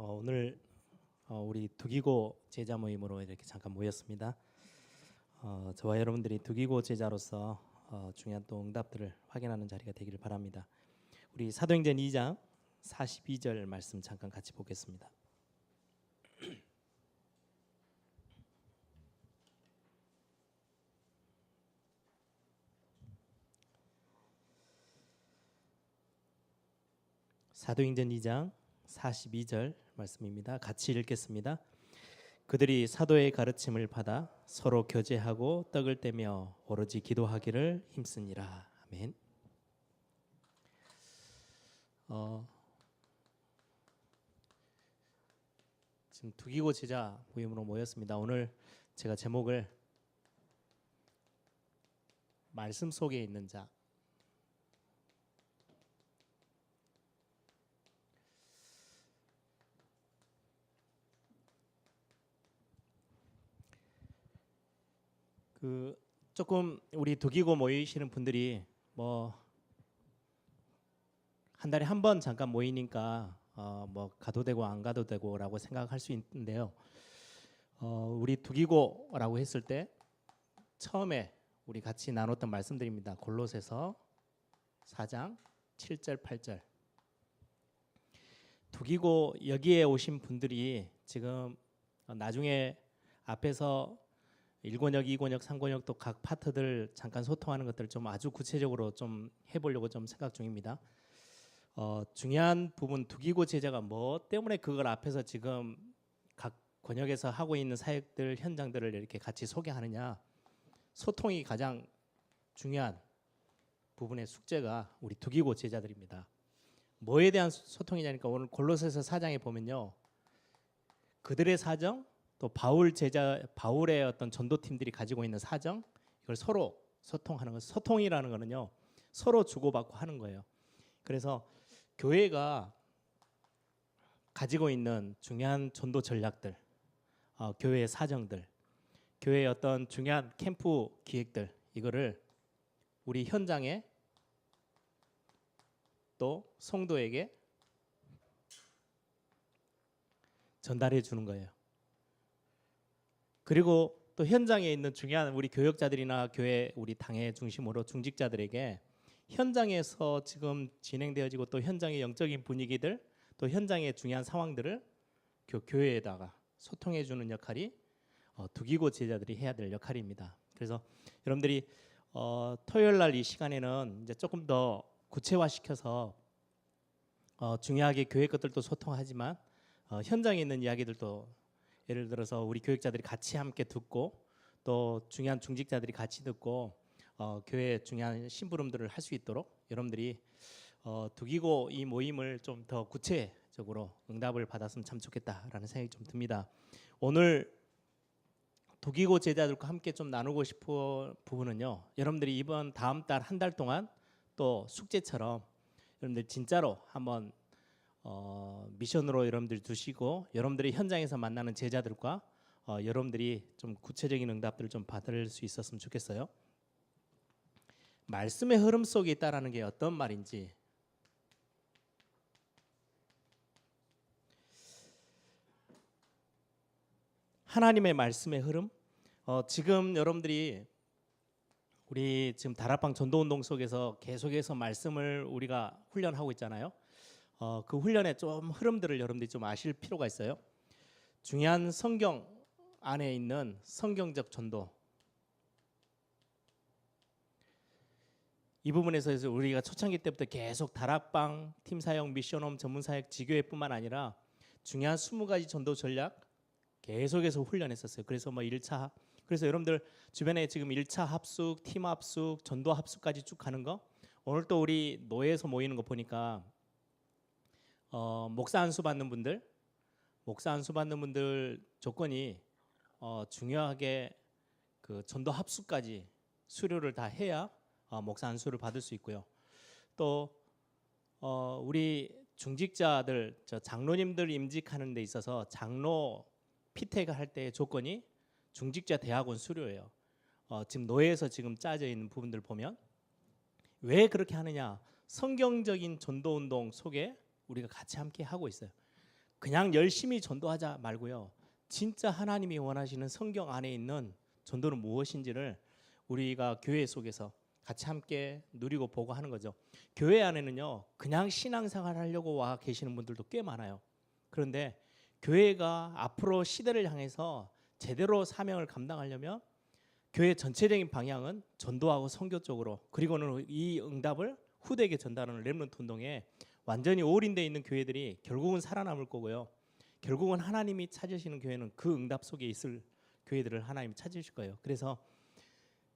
오늘 우리 두기고 제자 모임으로 이렇게 잠깐 모였습니다. 저와 여러분들이 두기고 제자로서 중요한 또 응답들을 확인하는 자리가 되기를 바랍니다. 우리 사도행전 2장 42절 말씀 잠깐 같이 보겠습니다. 사도행전 2장 42절 말씀입니다. 같이 읽겠습니다. 그들이 사도의 가르침을 받아 서로 교제하고 떡을 떼며 오로지 기도하기를 힘쓰니라. 아멘. 지금 두기고 제자 모임으로 모였습니다. 오늘 제가 제목을 말씀 속에 있는 자, 조금 우리 두기고 모이시는 분들이 한 달에 한 번 잠깐 모이니까 가도 되고 안 가도 되고라고 생각할 수 있는데요. 우리 두기고라고 했을 때 처음에 우리 같이 나눴던 말씀드립니다. 골로새서 4장 7절 8절. 두기고 여기에 오신 분들이 지금 나중에 앞에서 1권역, 2권역, 3권역 또 각 파트들 잠깐 소통하는 것들을 좀 아주 구체적으로 좀 해보려고 좀 생각 중입니다. 중요한 부분 두기고 제자가 뭐 때문에 그걸 앞에서 지금 각 권역에서 하고 있는 사역들 현장들을 이렇게 같이 소개하느냐, 소통이 가장 중요한 부분의 숙제가 우리 두기고 제자들입니다. 뭐에 대한 소통이냐니까 오늘 골로새서 4장에 보면요, 그들의 사정 또 바울의 어떤 전도팀들이 가지고 있는 사정, 이걸 서로 소통하는 것. 소통이라는 거는요, 서로 주고받고 하는 거예요. 그래서 교회가 가지고 있는 중요한 전도 전략들, 교회의 사정들, 교회의 어떤 중요한 캠프 기획들, 이거를 우리 현장에 또 성도에게 전달해 주는 거예요. 그리고 또 현장에 있는 중요한 우리 교역자들이나 교회 우리 당회 중심으로 중직자들에게 현장에서 지금 진행되어지고 또 현장의 영적인 분위기들, 또 현장의 중요한 상황들을 교회에다가 소통해 주는 역할이 두기고 제자들이 해야 될 역할입니다. 그래서 여러분들이 토요일 날 이 시간에는 이제 조금 더 구체화시켜서 중요하게 교회 것들도 소통하지만 현장에 있는 이야기들도, 예를 들어서 우리 교육자들이 같이 함께 듣고 또 중요한 중직자들이 같이 듣고 교회 중요한 심부름들을 할 수 있도록 여러분들이 두기고 이 모임을 좀 더 구체적으로 응답을 받았으면 참 좋겠다라는 생각이 좀 듭니다. 오늘 두기고 제자들과 함께 좀 나누고 싶은 부분은요, 여러분들이 이번 다음 달 한 달 동안 또 숙제처럼 여러분들 진짜로 한번 미션으로 여러분들 두시고 여러분들이 현장에서 만나는 제자들과 여러분들이 좀 구체적인 응답들을 좀 받을 수 있었으면 좋겠어요. 말씀의 흐름 속에 있다라는 게 어떤 말인지, 하나님의 말씀의 흐름, 지금 여러분들이 우리 지금 다락방 전도운동 속에서 계속해서 말씀을 우리가 훈련하고 있잖아요. 그 훈련의 좀 흐름들을 여러분들이 좀 아실 필요가 있어요. 중요한 성경 안에 있는 성경적 전도, 이 부분에서 우리가 초창기 때부터 계속 다락방, 팀사역, 미션홈, 전문사역, 지교회뿐만 아니라 중요한 20가지 전도 전략 계속해서 훈련했었어요. 그래서 1차, 그래서 여러분들 주변에 지금 1차 합숙, 팀 합숙, 전도 합숙까지 쭉 가는 거, 오늘 또 우리 노예에서 모이는 거 보니까 목사 안수 받는 분들 조건이 중요하게 그 전도 합숙까지 수료를 다 해야 목사 안수를 받을 수 있고요. 또 우리 중직자들, 장로님들 임직하는 데 있어서 장로 피택을 할 때의 조건이 중직자 대학원 수료예요. 지금 노예에서 지금 짜져 있는 부분들 보면 왜 그렇게 하느냐, 성경적인 전도운동 속에 우리가 같이 함께 하고 있어요. 그냥 열심히 전도하자 말고요. 진짜 하나님이 원하시는 성경 안에 있는 전도는 무엇인지를 우리가 교회 속에서 같이 함께 누리고 보고 하는 거죠. 교회 안에는요, 그냥 신앙생활 하려고 와 계시는 분들도 꽤 많아요. 그런데 교회가 앞으로 시대를 향해서 제대로 사명을 감당하려면 교회 전체적인 방향은 전도하고 선교 쪽으로, 그리고는 이 응답을 후대에게 전달하는 렘넌트 운동에 완전히 올인되어 있는 교회들이 결국은 살아남을 거고요. 결국은 하나님이 찾으시는 교회는 그 응답 속에 있을 교회들을 하나님이 찾으실 거예요. 그래서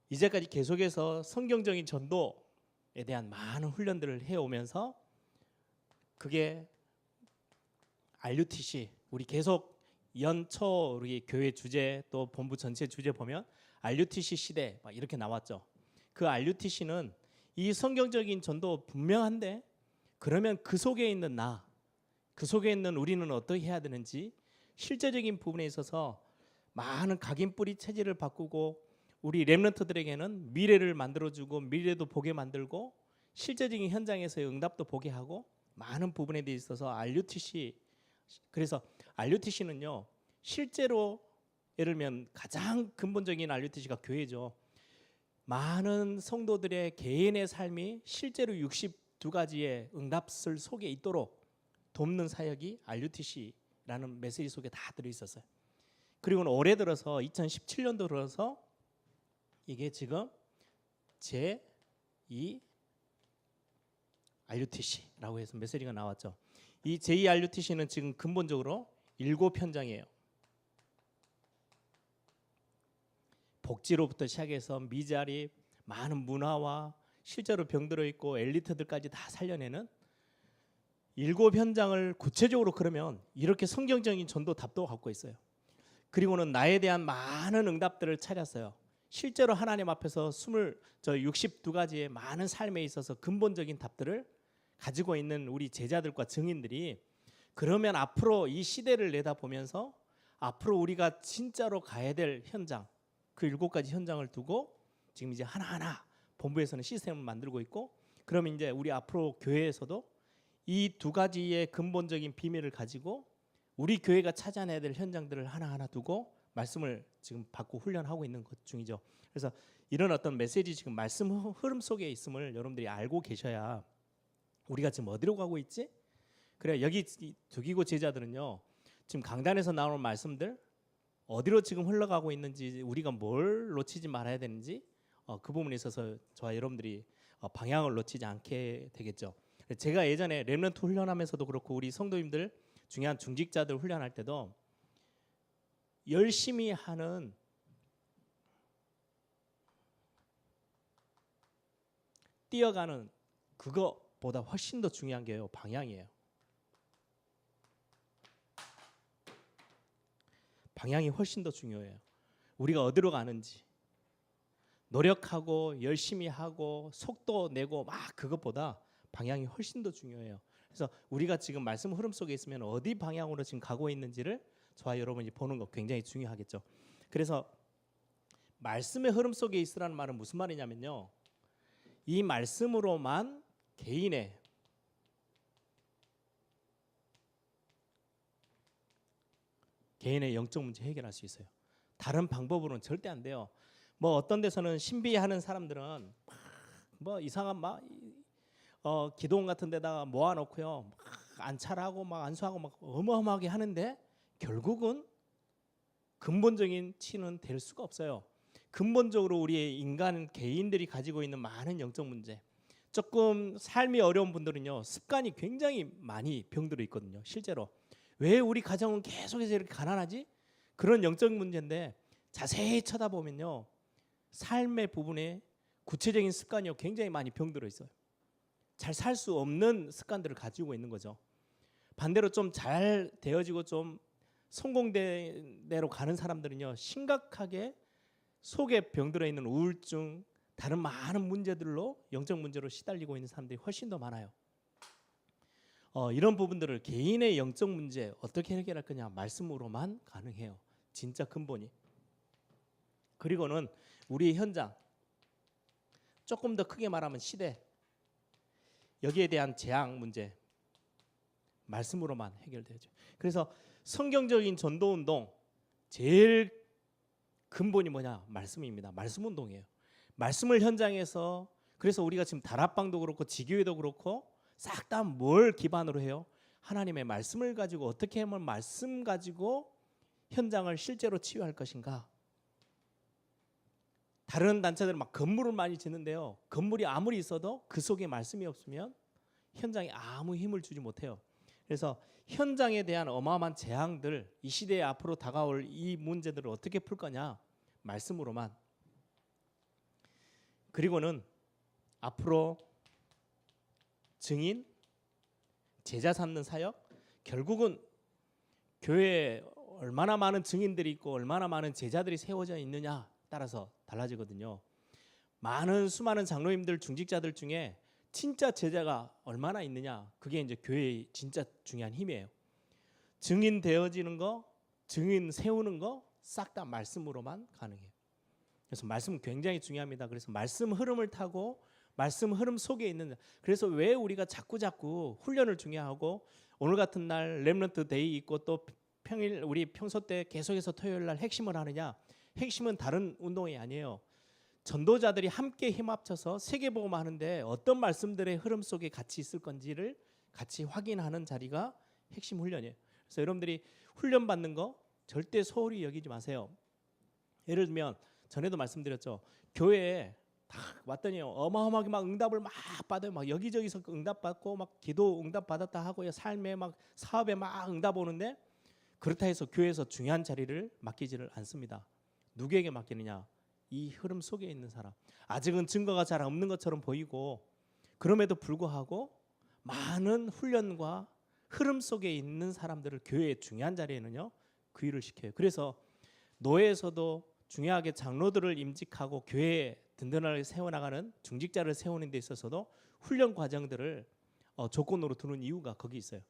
이제까지 계속해서 성경적인 전도에 대한 많은 훈련들을 해오면서 그게 RUTC, 우리 계속 연초 우리 교회 주제 또 본부 전체 주제 보면 RUTC 시대 막 이렇게 나왔죠. 그 RUTC는 이 성경적인 전도 분명한데, 그러면 그 속에 있는 그 속에 있는 우리는 어떻게 해야 되는지 실제적인 부분에 있어서 많은 각인 뿌리 체질을 바꾸고 우리 렘넌트들에게는 미래를 만들어주고 미래도 보게 만들고 실제적인 현장에서의 응답도 보게 하고 많은 부분에 대해 있어서 RUTC, 그래서 RUTC는요 실제로 예를 들면 가장 근본적인 RUTC가 교회죠. 많은 성도들의 개인의 삶이 실제로 62가지의 응답설 속에 있도록 돕는 사역이 RUTC라는 메시지 속에 다 들어있었어요. 그리고 올해 들어서 2017년도 들어서 이게 지금 제2 RUTC라고 해서 메시지가 나왔죠. 이 제2 RUTC는 지금 근본적으로 7편장이에요. 복지로부터 시작해서 미자립, 많은 문화와 실제로 병들어 있고 엘리트들까지 다 살려내는 7현장을 구체적으로 그러면 이렇게 성경적인 전도 답도 갖고 있어요. 그리고는 나에 대한 많은 응답들을 찾았어요. 실제로 하나님 앞에서 62가지의 많은 삶에 있어서 근본적인 답들을 가지고 있는 우리 제자들과 증인들이, 그러면 앞으로 이 시대를 내다보면서 앞으로 우리가 진짜로 가야 될 현장, 그 7가지 현장을 두고 지금 이제 하나하나 본부에서는 시스템을 만들고 있고, 그러면 이제 우리 앞으로 교회에서도 이 2가지의 근본적인 비밀을 가지고 우리 교회가 찾아내야 될 현장들을 하나하나 두고 말씀을 지금 받고 훈련하고 있는 것 중이죠. 그래서 이런 어떤 메시지 지금 말씀 흐름 속에 있음을 여러분들이 알고 계셔야 우리가 지금 어디로 가고 있지? 그래, 여기 두기고 제자들은요 지금 강단에서 나오는 말씀들 어디로 지금 흘러가고 있는지, 우리가 뭘 놓치지 말아야 되는지 그 부분에 있어서 저와 여러분들이 방향을 놓치지 않게 되겠죠. 제가 예전에 렘넌트 훈련하면서도 그렇고 우리 성도님들 중요한 중직자들 훈련할 때도 열심히 하는 뛰어가는 그거보다 훨씬 더 중요한 게요 방향이에요. 방향이 훨씬 더 중요해요. 우리가 어디로 가는지 노력하고 열심히 하고 속도 내고 막 그것보다 방향이 훨씬 더 중요해요. 그래서 우리가 지금 말씀 흐름 속에 있으면 어디 방향으로 지금 가고 있는지를 저와 여러분이 보는 거 굉장히 중요하겠죠. 그래서 말씀의 흐름 속에 있으라는 말은 무슨 말이냐면요, 이 말씀으로만 개인의 영적 문제 해결할 수 있어요. 다른 방법으로는 절대 안 돼요. 뭐 어떤 데서는 신비하는 사람들은 뭐 이상한 막 기도원 같은 데다가 모아놓고요 막 안찰하고 막 안수하고 막 어마어마하게 하는데 결국은 근본적인 치는 될 수가 없어요. 근본적으로 우리의 인간 개인들이 가지고 있는 많은 영적 문제, 조금 삶이 어려운 분들은요 습관이 굉장히 많이 병들어 있거든요. 실제로 왜 우리 가정은 계속해서 이렇게 가난하지? 그런 영적 문제인데 자세히 쳐다보면요 삶의 부분에 구체적인 습관이 굉장히 많이 병들어 있어요. 잘 살 수 없는 습관들을 가지고 있는 거죠. 반대로 좀 잘 되어지고 좀 성공된 대로 가는 사람들은요 심각하게 속에 병들어 있는 우울증, 다른 많은 문제들로 영적 문제로 시달리고 있는 사람들이 훨씬 더 많아요. 이런 부분들을 개인의 영적 문제 어떻게 해결할 거냐, 말씀으로만 가능해요. 진짜 근본이. 그리고는 우리의 현장, 조금 더 크게 말하면 시대, 여기에 대한 재앙 문제, 말씀으로만 해결되죠. 그래서 성경적인 전도운동 제일 근본이 뭐냐? 말씀입니다. 말씀 운동이에요. 말씀을 현장에서, 그래서 우리가 지금 다락방도 그렇고 지교회도 그렇고 싹 다 뭘 기반으로 해요? 하나님의 말씀을 가지고 어떻게 하면 말씀 가지고 현장을 실제로 치유할 것인가? 다른 단체들은 막 건물을 많이 짓는데요. 건물이 아무리 있어도 그 속에 말씀이 없으면 현장에 아무 힘을 주지 못해요. 그래서 현장에 대한 어마어마한 재앙들, 이 시대에 앞으로 다가올 이 문제들을 어떻게 풀 거냐? 말씀으로만. 그리고는 앞으로 증인, 제자 삼는 사역, 결국은 교회에 얼마나 많은 증인들이 있고 얼마나 많은 제자들이 세워져 있느냐 따라서 달라지거든요. 수많은 장로님들, 중직자들 중에 진짜 제자가 얼마나 있느냐, 그게 이제 교회의 진짜 중요한 힘이에요. 증인 되어지는 거, 증인 세우는 거 싹 다 말씀으로만 가능해요. 그래서 말씀은 굉장히 중요합니다. 그래서 말씀 흐름을 타고 말씀 흐름 속에 있는, 그래서 왜 우리가 자꾸 훈련을 중요하고 오늘 같은 날 렘넌트 데이 있고 또 평일 우리 평소 때 계속해서 토요일 날 핵심을 하느냐? 핵심은 다른 운동이 아니에요. 전도자들이 함께 힘 합쳐서 세계복음 하는데 어떤 말씀들의 흐름 속에 같이 있을 건지를 같이 확인하는 자리가 핵심 훈련이에요. 그래서 여러분들이 훈련 받는 거 절대 소홀히 여기지 마세요. 예를 들면 전에도 말씀드렸죠. 교회에 딱 왔더니 어마어마하게 막 응답을 막 받아요. 막 여기저기서 응답 받고 막 기도 응답 받았다 하고요. 삶에 막 사업에 막 응답 오는데 그렇다 해서 교회에서 중요한 자리를 맡기지를 않습니다. 누구에게 맡기느냐? 이 흐름 속에 있는 사람. 아직은 증거가 잘 없는 것처럼 보이고 그럼에도 불구하고 많은 훈련과 흐름 속에 있는 사람들을 교회의 중요한 자리에는요 귀의를 시켜요. 그래서 노예에서도 중요하게 장로들을 임직하고 교회에 든든하게 세워나가는 중직자를 세우는 데 있어서도 훈련 과정들을 조건으로 두는 이유가 거기 있어요.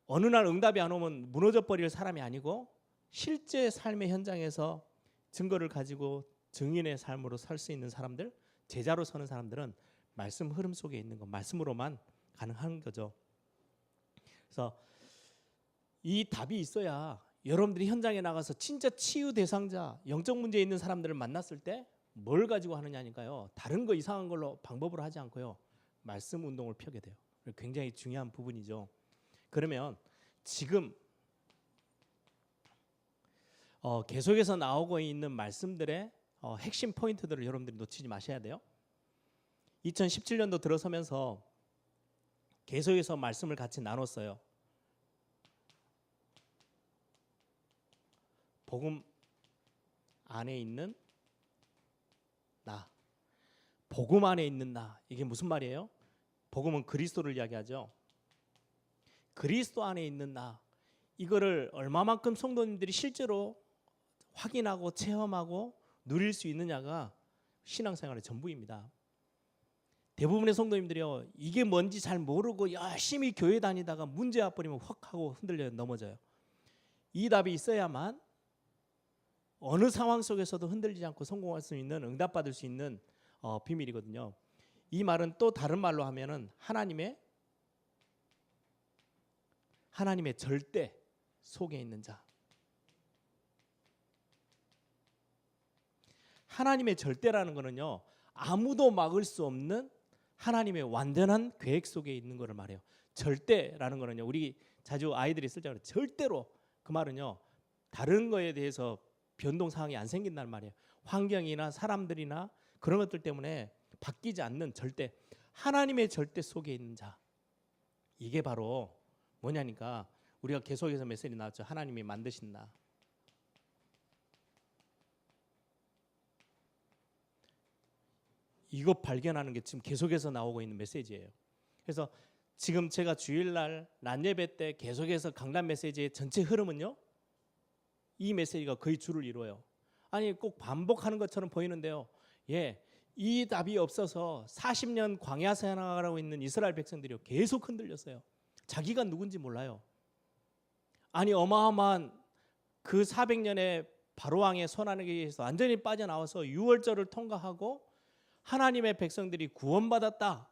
어느 날 응답이 안 오면 무너져 버릴 사람이 아니고 실제 삶의 현장에서 증거를 가지고 증인의 삶으로 살 수 있는 사람들, 제자로 서는 사람들은 말씀 흐름 속에 있는 것, 말씀으로만 가능한 거죠. 그래서 이 답이 있어야 여러분들이 현장에 나가서 진짜 치유 대상자, 영적 문제 있는 사람들을 만났을 때 뭘 가지고 하느냐니까요. 다른 거 이상한 걸로 방법으로 하지 않고요. 말씀 운동을 펴게 돼요. 굉장히 중요한 부분이죠. 그러면 지금 계속해서 나오고 있는 말씀들의 핵심 포인트들을 여러분들이 놓치지 마셔야 돼요. 2017년도 들어서면서 계속해서 말씀을 같이 나눴어요. 복음 안에 있는 나. 복음 안에 있는 나. 이게 무슨 말이에요? 복음은 그리스도를 이야기하죠. 그리스도 안에 있는 나. 이거를 얼마만큼 성도님들이 실제로 확인하고 체험하고 누릴 수 있느냐가 신앙생활의 전부입니다. 대부분의 성도님들이요, 이게 뭔지 잘 모르고 열심히 교회 다니다가 문제 와버리면 확 하고 흔들려 넘어져요. 이 답이 있어야만 어느 상황 속에서도 흔들리지 않고 성공할 수 있는, 응답받을 수 있는 비밀이거든요. 이 말은 또 다른 말로 하면은 하나님의 절대 속에 있는 자. 하나님의 절대라는 거는요, 아무도 막을 수 없는 하나님의 완전한 계획 속에 있는 거를 말해요. 절대라는 거는요, 우리 자주 아이들이 쓸 때 절대로, 그 말은요 다른 거에 대해서 변동 상황이 안 생긴다는 말이에요. 환경이나 사람들이나 그런 것들 때문에 바뀌지 않는 절대, 하나님의 절대 속에 있는 자. 이게 바로 뭐냐니까 우리가 계속해서 메시지 나왔죠. 하나님이 만드신 나. 이거 발견하는 게 지금 계속해서 나오고 있는 메시지예요. 그래서 지금 제가 주일날 낮예배 때 계속해서 강단 메시지의 전체 흐름은요, 이 메시지가 거의 주를 이루어요. 아니 꼭 반복하는 것처럼 보이는데요. 이 답이 없어서 40년 광야 생활하고 있는 이스라엘 백성들이 계속 흔들렸어요. 자기가 누군지 몰라요. 아니 어마어마한 그 400년의 바로왕의 손안에 의해서 완전히 빠져나와서 유월절을 통과하고 하나님의 백성들이 구원받았다.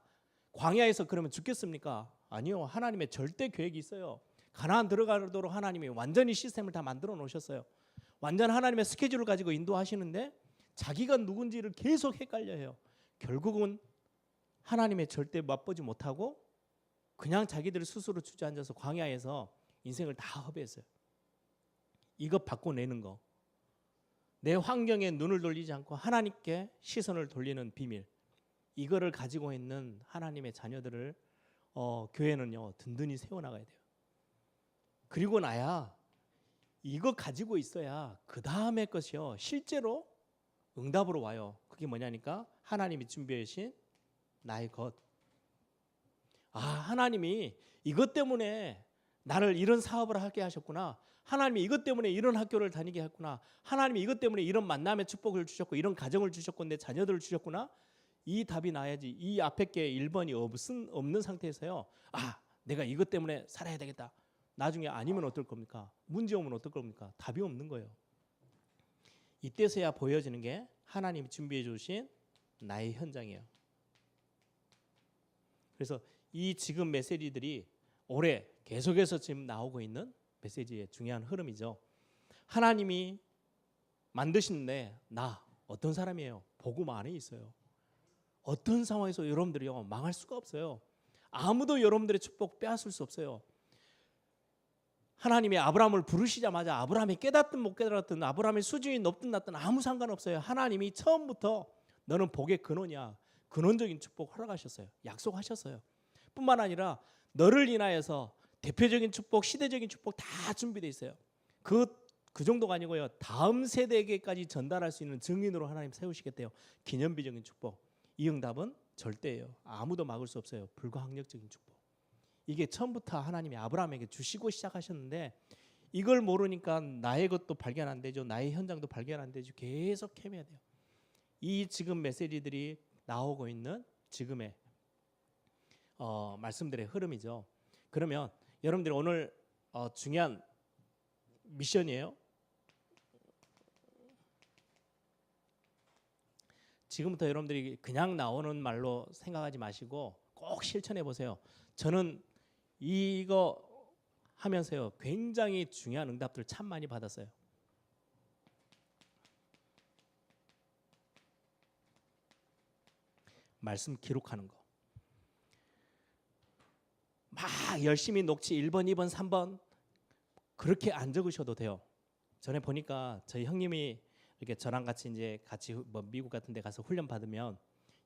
광야에서 그러면 죽겠습니까? 아니요. 하나님의 절대 계획이 있어요. 가나안 들어가도록 하나님이 완전히 시스템을 다 만들어 놓으셨어요. 완전 하나님의 스케줄을 가지고 인도하시는데 자기가 누군지를 계속 헷갈려해요. 결국은 하나님의 절대 맛보지 못하고 그냥 자기들 스스로 주저앉아서 광야에서 인생을 다 허비했어요. 이거 바꿔내는 거. 내 환경에 눈을 돌리지 않고 하나님께 시선을 돌리는 비밀. 이거를 가지고 있는 하나님의 자녀들을 교회는요 든든히 세워나가야 돼요. 그리고 나야 이거 가지고 있어야 그 다음의 것이요 실제로 응답으로 와요. 그게 뭐냐니까 하나님이 준비해 주신 나의 것. 하나님이 이것 때문에 나를 이런 사업을 하게 하셨구나. 하나님이 이것 때문에 이런 학교를 다니게 했구나. 하나님이 이것 때문에 이런 만남의 축복을 주셨고 이런 가정을 주셨고 내 자녀들을 주셨구나. 이 답이 나야지. 이 앞에 게 1번이 없는 상태에서요. 내가 이것 때문에 살아야 되겠다. 나중에 아니면 어떨 겁니까? 문제 오면 어떨 겁니까? 답이 없는 거예요. 이때서야 보여지는 게 하나님이 준비해 주신 나의 현장이에요. 그래서 이 지금 메시지들이 올해 계속해서 지금 나오고 있는 메시지의 중요한 흐름이죠. 하나님이 만드시는데 나 어떤 사람이에요? 복음 안에 있어요. 어떤 상황에서 여러분들이요 망할 수가 없어요. 아무도 여러분들의 축복 빼앗을 수 없어요. 하나님이 아브라함을 부르시자마자 아브라함이 깨닫든 못 깨달았든 아브라함의 수준이 높든 낮든 아무 상관없어요. 하나님이 처음부터 너는 복의 근원이야. 근원적인 축복 허락하셨어요. 약속하셨어요. 뿐만 아니라 너를 인하여서 대표적인 축복, 시대적인 축복 다 준비되어 있어요. 그 정도가 아니고요. 다음 세대에게까지 전달할 수 있는 증인으로 하나님 세우시겠대요. 기념비적인 축복. 이 응답은 절대예요. 아무도 막을 수 없어요. 불가항력적인 축복. 이게 처음부터 하나님이 아브라함에게 주시고 시작하셨는데 이걸 모르니까 나의 것도 발견 안 되죠. 나의 현장도 발견 안 되죠. 계속 헤매야 돼요. 이 지금 메시지들이 나오고 있는 지금의 말씀들의 흐름이죠. 그러면 여러분들이 오늘 중요한 미션이에요. 지금부터 여러분들이 그냥 나오는 말로 생각하지 마시고 꼭 실천해 보세요. 저는 이거 하면서요 굉장히 중요한 응답들을 참 많이 받았어요. 말씀 기록하는 거. 막 열심히 녹취 1번, 2번, 3번 그렇게 안 적으셔도 돼요. 전에 보니까 저희 형님이 이렇게 저랑 같이 뭐 미국 같은 데 가서 훈련 받으면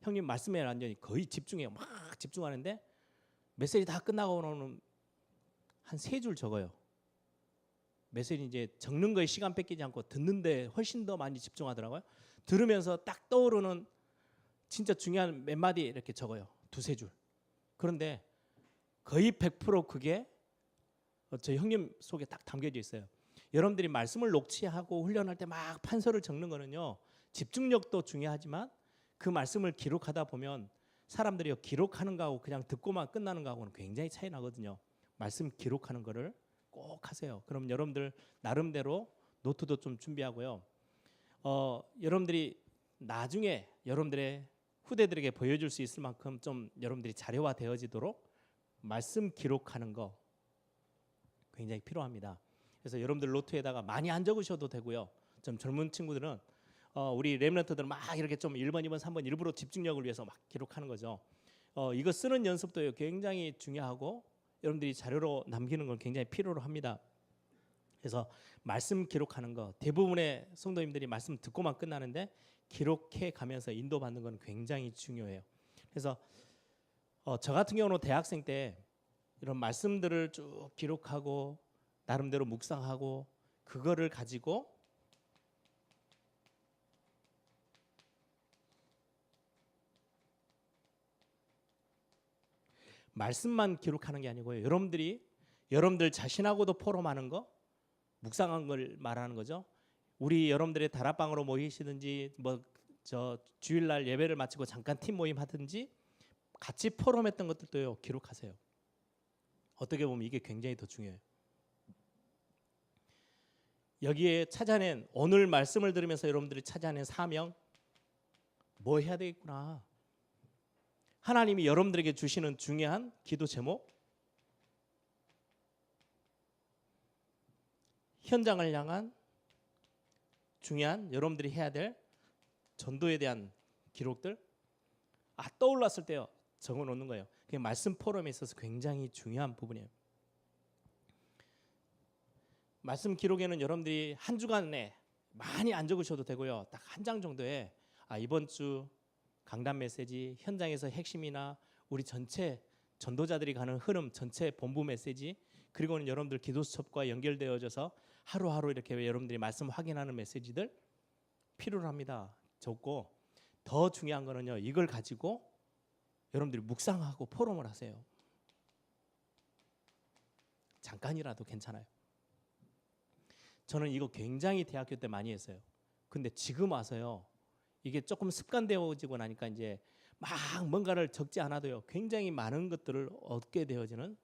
형님 말씀에 완전히 거의 집중해요. 막 집중하는데 메시지 다 끝나고는 한 3줄 적어요. 메시지 이제 적는 거에 시간 뺏기지 않고 듣는데 훨씬 더 많이 집중하더라고요. 들으면서 딱 떠오르는 진짜 중요한 몇 마디 이렇게 적어요. 2-3줄. 그런데 거의 100% 그게 저희 형님 속에 딱 담겨져 있어요. 여러분들이 말씀을 녹취하고 훈련할 때 막 판서를 적는 거는요. 집중력도 중요하지만 그 말씀을 기록하다 보면 사람들이 기록하는 거하고 그냥 듣고만 끝나는 거하고는 굉장히 차이 나거든요. 말씀 기록하는 거를 꼭 하세요. 그럼 여러분들 나름대로 노트도 좀 준비하고요. 여러분들이 나중에 여러분들의 후대들에게 보여줄 수 있을 만큼 좀 여러분들이 자료화 되어지도록 말씀 기록하는 거 굉장히 필요합니다. 그래서 여러분들 노트에다가 많이 안 적으셔도 되고요. 좀 젊은 친구들은 우리 렘넌트들은 막 이렇게 좀 1번, 2번, 3번 일부러 집중력을 위해서 막 기록하는 거죠. 이거 쓰는 연습도 굉장히 중요하고 여러분들이 자료로 남기는 걸 굉장히 필요로 합니다. 그래서 말씀 기록하는 거 대부분의 성도님들이 말씀 듣고만 끝나는데 기록해 가면서 인도받는 건 굉장히 중요해요. 그래서 저 같은 경우는 대학생 때 이런 말씀들을 쭉 기록하고 나름대로 묵상하고 그거를 가지고 말씀만 기록하는 게 아니고요. 여러분들 자신하고도 포럼하는 거, 묵상한 걸 말하는 거죠. 우리 여러분들의 다락방으로 모이시든지 뭐 저 주일날 예배를 마치고 잠깐 팀 모임 하든지 같이 포럼했던 것들도요 기록하세요. 어떻게 보면 이게 굉장히 더 중요해요. 여기에 찾아낸 오늘 말씀을 들으면서 여러분들이 찾아낸 사명 뭐 해야 되겠구나. 하나님이 여러분들에게 주시는 중요한 기도 제목 현장을 향한 중요한 여러분들이 해야 될 전도에 대한 기록들 떠올랐을 때요 적어 놓는 거예요. 그게 말씀 포럼에 있어서 굉장히 중요한 부분이에요. 말씀 기록에는 여러분들이 한 주간에 많이 안 적으셔도 되고요. 딱 한 장 정도에 이번 주 강단 메시지 현장에서 핵심이나 우리 전체 전도자들이 가는 흐름 전체 본부 메시지 그리고는 여러분들 기도 수첩과 연결되어져서 하루하루 이렇게 여러분들이 말씀 확인하는 메시지들 필요로 합니다. 적고 더 중요한 거는요. 이걸 가지고 여러분들이 묵상하고 포럼을 하세요. 잠깐이라도 괜찮아요. 저는 이거 굉장히 대학교 때 많이 했어요. 근데 지금 와서요. 이게 조금 습관되어지고 나니까 이제 막 뭔가를 적지 않아도요. 굉장히 많은 것들을 얻게 되어지는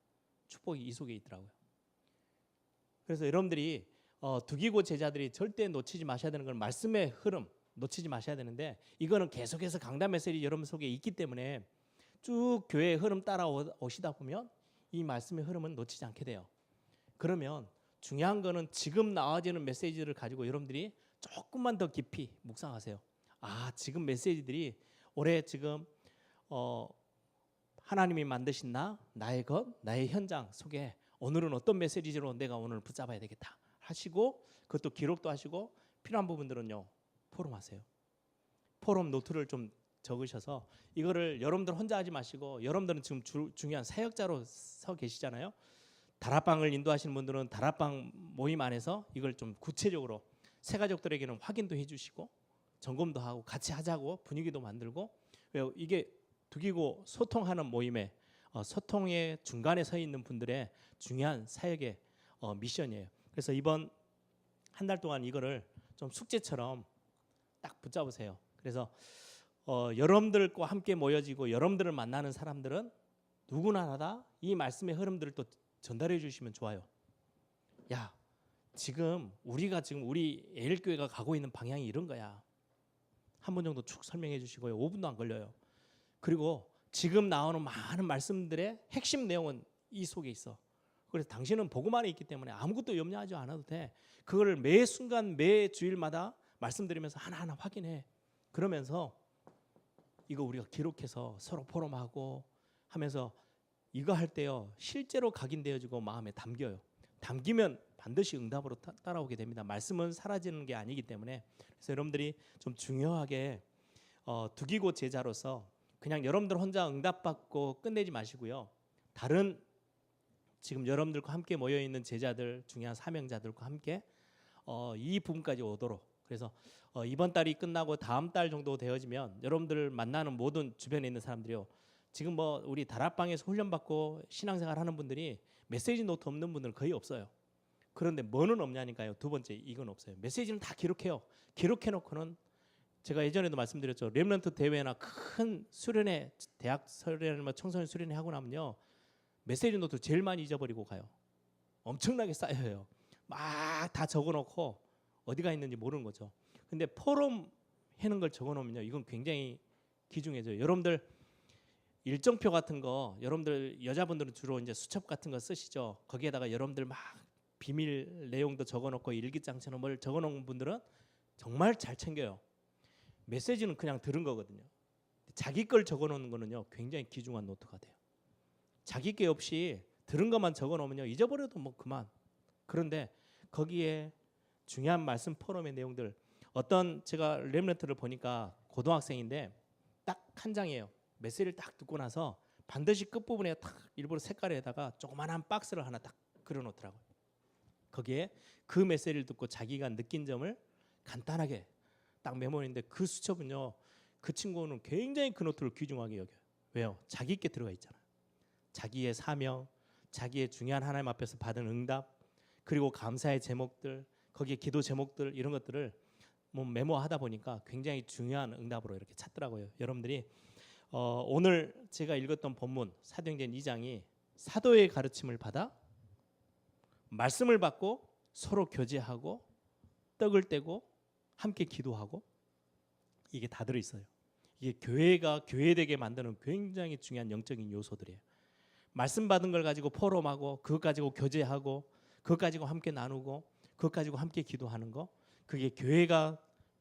축복이 이 속에 있더라고요. 그래서 여러분들이 두기고 제자들이 절대 놓치지 마셔야 되는 건 말씀의 흐름 놓치지 마셔야 되는데 이거는 계속해서 강단 메시지 여러분 속에 있기 때문에 쭉 교회의 흐름 따라 오시다 보면 이 말씀의 흐름은 놓치지 않게 돼요. 그러면 중요한 거는 지금 나와지는 메시지를 가지고 여러분들이 조금만 더 깊이 묵상하세요. 지금 메시지들이 올해 지금 하나님이 만드신 나의 것, 나의 현장 속에 오늘은 어떤 메시지로 내가 오늘 붙잡아야 되겠다 하시고 그것도 기록도 하시고 필요한 부분들은요 포럼하세요. 포럼 노트를 좀 적으셔서 이거를 여러분들 혼자 하지 마시고 여러분들은 지금 중요한 사역자로 서 계시잖아요. 다락방을 인도하시는 분들은 다락방 모임 안에서 이걸 좀 구체적으로 새 가족들에게는 확인도 해주시고 점검도 하고 같이 하자고 분위기도 만들고 이게 두기고 소통하는 모임에 소통의 중간에 서 있는 분들의 중요한 사역의 미션이에요. 그래서 이번 한 달 동안 이거를 좀 숙제처럼 딱 붙잡으세요. 그래서 여러분들과 함께 모여지고 여러분들을 만나는 사람들은 누구나 다 이 말씀의 흐름들을 또 전달해 주시면 좋아요. 지금 우리가 지금 우리 에일교회가 가고 있는 방향이 이런 거야. 한 번 정도 축 설명해 주시고요. 5분도 안 걸려요. 그리고 지금 나오는 많은 말씀들의 핵심 내용은 이 속에 있어. 그래서 당신은 복음 안에 있기 때문에 아무것도 염려하지 않아도 돼. 그거를 매 순간 매 주일마다 말씀드리면서 하나하나 확인해. 그러면서 이거 우리가 기록해서 서로 포럼하고 하면서 이거 할 때요. 실제로 각인되어지고 마음에 담겨요. 담기면 반드시 응답으로 따라오게 됩니다. 말씀은 사라지는 게 아니기 때문에. 그래서 여러분들이 좀 중요하게 두기고 제자로서 그냥 여러분들 혼자 응답받고 끝내지 마시고요. 다른 지금 여러분들과 함께 모여있는 제자들 중요한 사명자들과 함께 이 부분까지 오도록 그래서 이번 달이 끝나고 다음 달 정도 되어지면 여러분들 만나는 모든 주변에 있는 사람들이요. 지금 우리 다락방에서 훈련받고 신앙생활 하는 분들이 메시지 노트 없는 분들은 거의 없어요. 그런데 뭐는 없냐니까요. 두 번째 이건 없어요. 메시지는 다 기록해요. 기록해놓고는 제가 예전에도 말씀드렸죠. 렘넌트 대회나 큰 수련회, 대학 수련회, 청소년 수련회 하고 나면요. 메시지 노트 제일 많이 잊어버리고 가요. 엄청나게 쌓여요. 막 다 적어놓고 어디가 있는지 모르는 거죠. 근데 포럼 해놓은 걸 적어놓으면요. 이건 굉장히 귀중해져요. 여러분들 일정표 같은 거 여러분들 여자분들은 주로 이제 수첩 같은 거 쓰시죠. 거기에다가 여러분들 막 비밀 내용도 적어놓고 일기장처럼 뭘 적어놓은 분들은 정말 잘 챙겨요. 메시지는 그냥 들은 거거든요. 자기 걸 적어놓는 거는요 굉장히 귀중한 노트가 돼요. 자기 게 없이 들은 것만 적어놓으면요 잊어버려도 그만. 그런데 거기에 중요한 말씀 포럼의 내용들 어떤 제가 렘넌트를 보니까 고등학생인데 딱 한 장이에요. 메시지를 딱 듣고 나서 반드시 끝부분에 딱 일부러 색깔에다가 조그만한 박스를 하나 딱 그려놓더라고요. 거기에 그 메시지를 듣고 자기가 느낀 점을 간단하게 딱 메모했는데 그 수첩은요 그 친구는 굉장히 그 노트를 귀중하게 여겨요. 왜요? 자기 게 들어가 있잖아요. 자기의 사명, 자기의 중요한 하나님 앞에서 받은 응답, 그리고 감사의 제목들, 거기에 기도 제목들 이런 것들을 메모하다 보니까 굉장히 중요한 응답으로 이렇게 찾더라고요. 여러분들이 오늘 제가 읽었던 본문 사도행전 2장이 사도의 가르침을 받아 말씀을 받고 서로 교제하고 떡을 떼고 함께 기도하고 이게 다 들어있어요. 이게 교회가 교회되게 만드는 굉장히 중요한 영적인 요소들이에요. 말씀 받은 걸 가지고 포럼하고 그것 가지고 교제하고 그것 가지고 함께 나누고 그것 가지고 함께 기도하는 거, 그게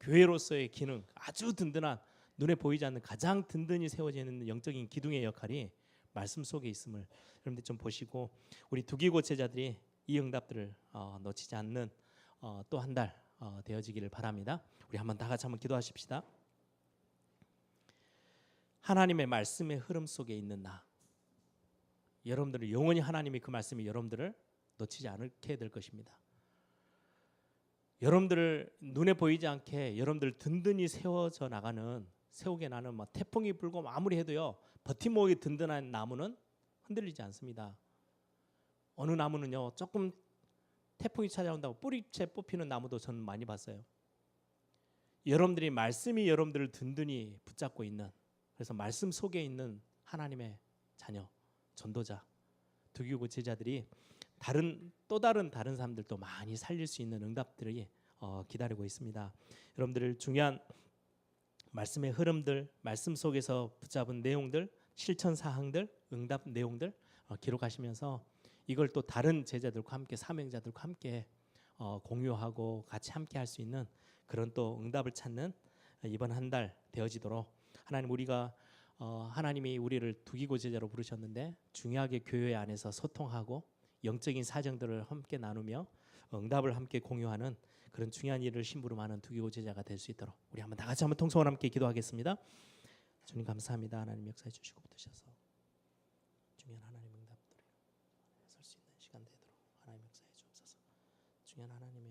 교회로서의 기능, 아주 든든한, 눈에 보이지 않는 가장 든든히 세워져 있는 영적인 기둥의 역할이 말씀 속에 있음을 여러분들 좀 보시고, 우리 두기고 제자들이 이 응답들을 놓치지 않는 또 한 달 되어지기를 바랍니다. 우리 한번 다 같이 한번 기도하십시다. 하나님의 말씀의 흐름 속에 있는 나, 여러분들을 영원히 하나님이 그 말씀이 여러분들을 놓치지 않게 될 것입니다. 여러분들을 눈에 보이지 않게 여러분들 든든히 세우게 나는 태풍이 불고 아무리 해도요, 버팀목이 든든한 나무는 흔들리지 않습니다. 어느 나무는요, 조금 태풍이 찾아온다고 뿌리채 뽑히는 나무도 저는 많이 봤어요. 여러분들이 말씀이 여러분들을 든든히 붙잡고 있는, 그래서 말씀 속에 있는 하나님의 자녀, 전도자, 두기고 제자들이 또 다른 사람들도 많이 살릴 수 있는 응답들이 기다리고 있습니다. 여러분들 중요한 말씀의 흐름들, 말씀 속에서 붙잡은 내용들, 실천 사항들, 응답 내용들 기록하시면서 이걸 또 다른 제자들과 함께, 사명자들과 함께 공유하고 같이 함께 할 수 있는 그런 또 응답을 찾는 이번 한 달 되어지도록, 하나님이 우리를 두기고 제자로 부르셨는데 중요하게 교회 안에서 소통하고 영적인 사정들을 함께 나누며 응답을 함께 공유하는 그런 중요한 일을 심부름하는 두기고 제자가 될 수 있도록 우리 한번 다 같이 한번 통성으로 함께 기도하겠습니다. 주님 감사합니다. 하나님 역사해 주시고 붙으셔서 중요한 하나님 응답들을 설 수 있는 시간 되도록 하나님 역사해 주옵소서. 중요한 하나님